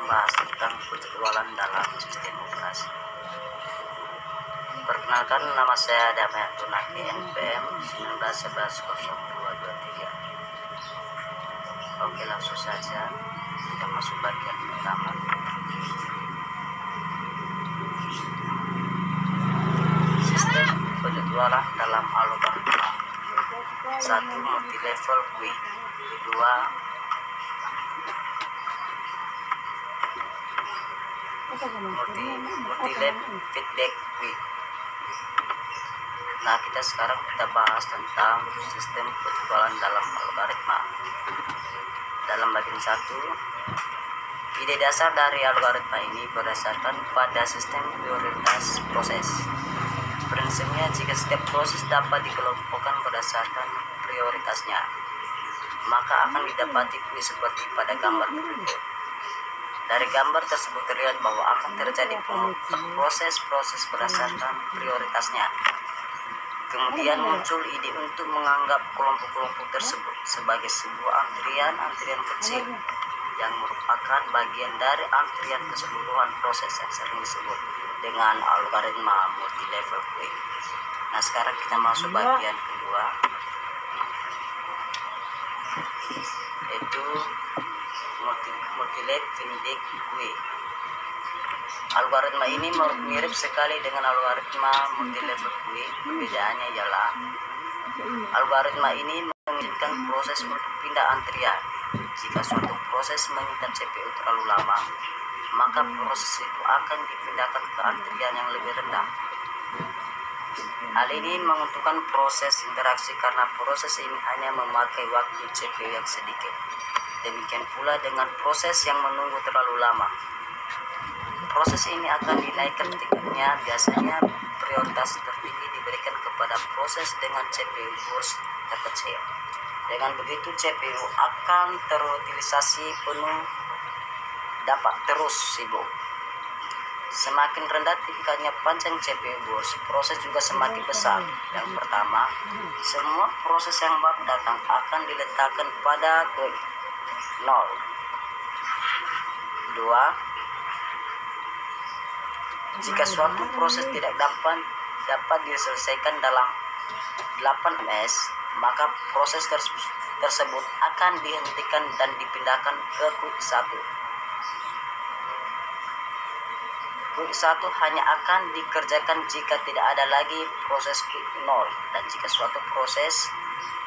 membahas tentang penjadwalan dalam sistem operasi. Perkenalkan, nama saya Damai Tunaki, NPM 19110223. Oke, langsung saja kita masuk bagian pertama. Sistem penjadwalan dalam algoritma. 1. Multi-level GUI. 2. multi-level feedback GUI. Nah, sekarang kita bahas tentang sistem penjadwalan dalam algoritma. Dalam bagian 1, ide dasar dari algoritma ini berdasarkan pada sistem prioritas proses. Prinsipnya, jika setiap proses dapat dikelompokkan berdasarkan prioritasnya, maka akan didapati GUI seperti pada gambar berikut. Dari gambar tersebut terlihat bahwa akan terjadi pengurutan proses-proses berdasarkan prioritasnya. Kemudian muncul ide untuk menganggap kelompok-kelompok tersebut sebagai sebuah antrian kecil yang merupakan bagian dari antrian keseluruhan proses yang sering disebut dengan algoritma multi-level GUI. Nah, sekarang kita masuk bagian kedua, yaitu multi-level feedback GUI. Algoritma ini mirip sekali dengan algoritma multi-level GUI. Perbedaannya ialah algoritma ini mengizinkan proses untuk pindah antrian. Jika suatu proses menyita CPU terlalu lama, maka proses itu akan dipindahkan ke antrian yang lebih rendah. Hal ini menguntungkan proses interaksi karena proses ini hanya memakai waktu CPU yang sedikit. Demikian pula dengan proses yang menunggu terlalu lama. Proses ini akan dinaikkan tingkatnya. Biasanya prioritas tertinggi diberikan kepada proses dengan CPU burst terkecil. Dengan begitu, CPU akan terutilisasi penuh, dapat terus sibuk. Semakin rendah tingkatnya panjang CPU burst, proses juga semakin besar. Yang pertama, semua proses yang baru datang akan diletakkan pada GUI 0. 2. Jika suatu proses tidak dapat diselesaikan dalam 8 ms, maka proses tersebut akan dihentikan dan dipindahkan ke GUI 1. GUI 1 hanya akan dikerjakan jika tidak ada lagi proses GUI 0, dan jika suatu proses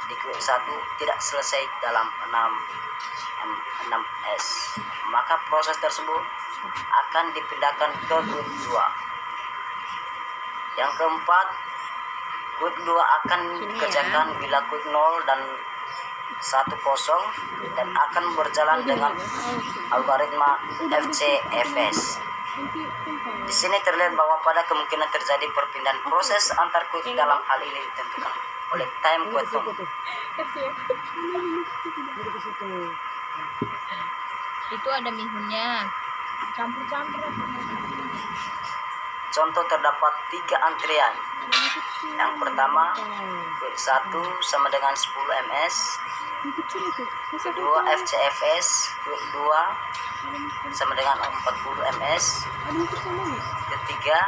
di GUI 1 tidak selesai dalam 6ms, maka proses tersebut akan dipindahkan ke GUI 2. Yang keempat, GUI 2 akan dikerjakan bila GUI 0 dan 10 dan akan berjalan dengan algoritma FCFS. Di sini terlihat bahwa pada kemungkinan terjadi perpindahan proses antar GUI dalam hal ini ditentukan oleh time quantum. Itu ada mihunnya. Campur-campur. Contoh, terdapat 3 antrian. Yang pertama, GUI 1 sama dengan 10 ms. Kedua, FCFS GUI 2 sama dengan 40 ms. Ketiga,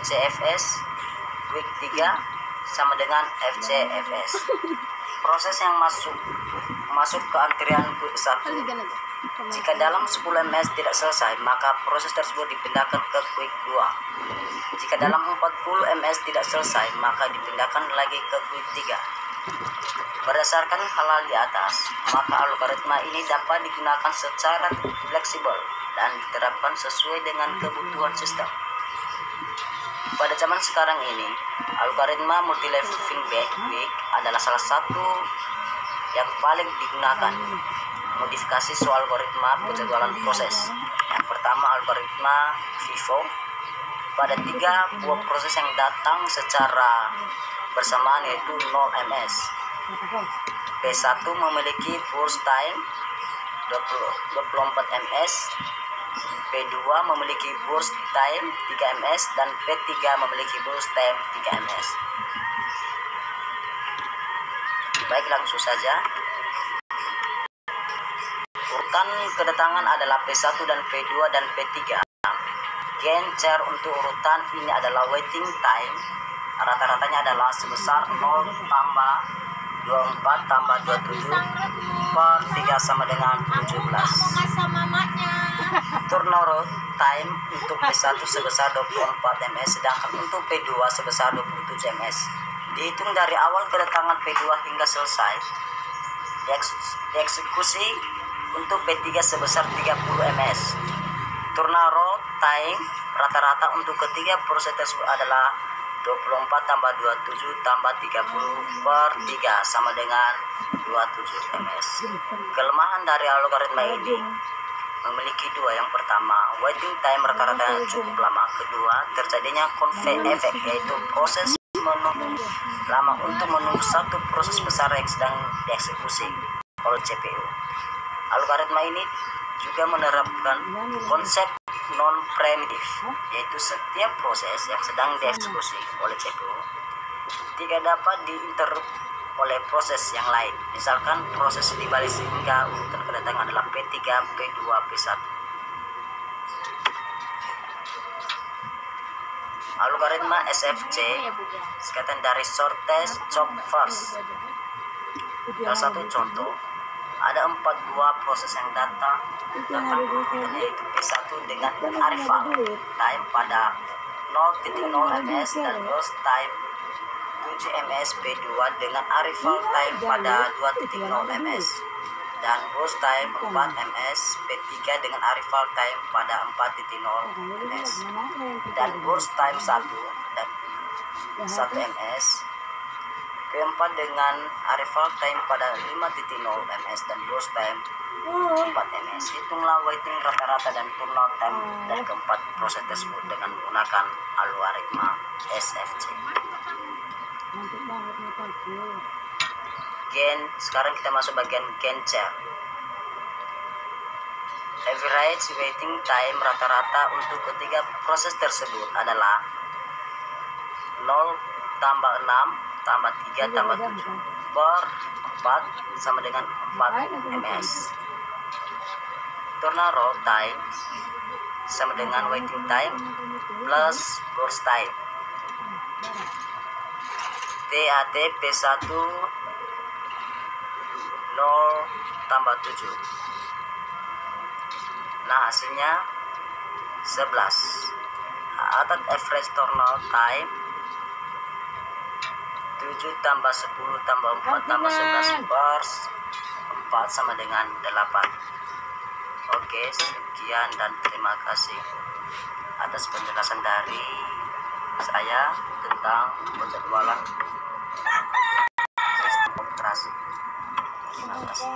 FCFS GUI 3 sama dengan FCFS. Proses yang masuk ke antrian GUI 1, jika dalam 10 ms tidak selesai, maka proses tersebut dipindahkan ke GUI 2. Jika dalam 40 ms tidak selesai, maka dipindahkan lagi ke GUI 3. Berdasarkan hal di atas, maka algoritma ini dapat digunakan secara fleksibel dan diterapkan sesuai dengan kebutuhan sistem. Pada zaman sekarang ini, algoritma multi-level feedback GUI adalah salah satu yang paling digunakan. Modifikasi soal algoritma penjadwalan proses. Yang pertama, algoritma FIFO. Pada 3 buah proses yang datang secara bersamaan, yaitu 0 ms. P1 memiliki burst time 24 ms. P2 memiliki burst time 3 ms dan P3 memiliki burst time 3 ms. Baik, langsung saja. urutan kedatangan adalah P1 dan P2 dan P3. Gain chair untuk urutan ini adalah waiting time. Rata-ratanya adalah sebesar 0 tambah 24 tambah 27 per 3 sama dengan 17. Turnaround time untuk P1 sebesar 24 ms, sedangkan untuk P2 sebesar 27 ms. Dihitung dari awal kedatangan P2 hingga selesai. Dieksekusi untuk P3 sebesar 30 ms. Turnaround time rata-rata untuk ketiga proses tersebut adalah 24 tambah 27 tambah 30 per 3 sama dengan 27 ms. Kelemahan dari algoritma ini memiliki dua. Yang pertama, waiting time rata-rata cukup lama. Kedua, terjadinya conveyor effect, yaitu proses menunggu lama untuk menunggu satu proses besar yang sedang dieksekusi oleh CPU. Algoritma ini juga menerapkan konsep non-preemptive, yaitu setiap proses yang sedang dieksekusi oleh CPU tidak dapat diinterrupt oleh proses yang lain. Misalkan proses dibalik sehingga urutan kedatangan adalah P3, P2, P1. Algoritma SFC singkatan dari shortest chop first. Salah satu contoh, ada 4 buah proses yang datang urutan, yaitu P1 dengan arrival time pada 0.0 ms dan burst time 7 ms, P2 dengan arrival time pada 2.0 ms dan burst time 4 ms, P3 dengan arrival time pada 4.0 ms dan burst time 1 dan 1 ms, P4 dengan arrival time pada 5.0 ms dan burst time 4 ms. Hitunglah waiting rata-rata dan turnaround time dari keempat proses tersebut dengan menggunakan algoritma SFC. Gain, sekarang kita masuk bagian gain chair. Average waiting time rata-rata untuk ketiga proses tersebut adalah 0 tambah 6 tambah 3 tambah 7 per 4 sama dengan 4 ms. Turnaround time sama dengan waiting time plus burst time. TAT P1 0 tambah 7. Nah, hasilnya 11. Atat average turnaround time 7 tambah 10 tambah 4 tambah 11 per 4 sama dengan 8. Oke, sekian dan terima kasih atas penjelasan dari saya tentang penjadwalan sistem operasi. Terima kasih.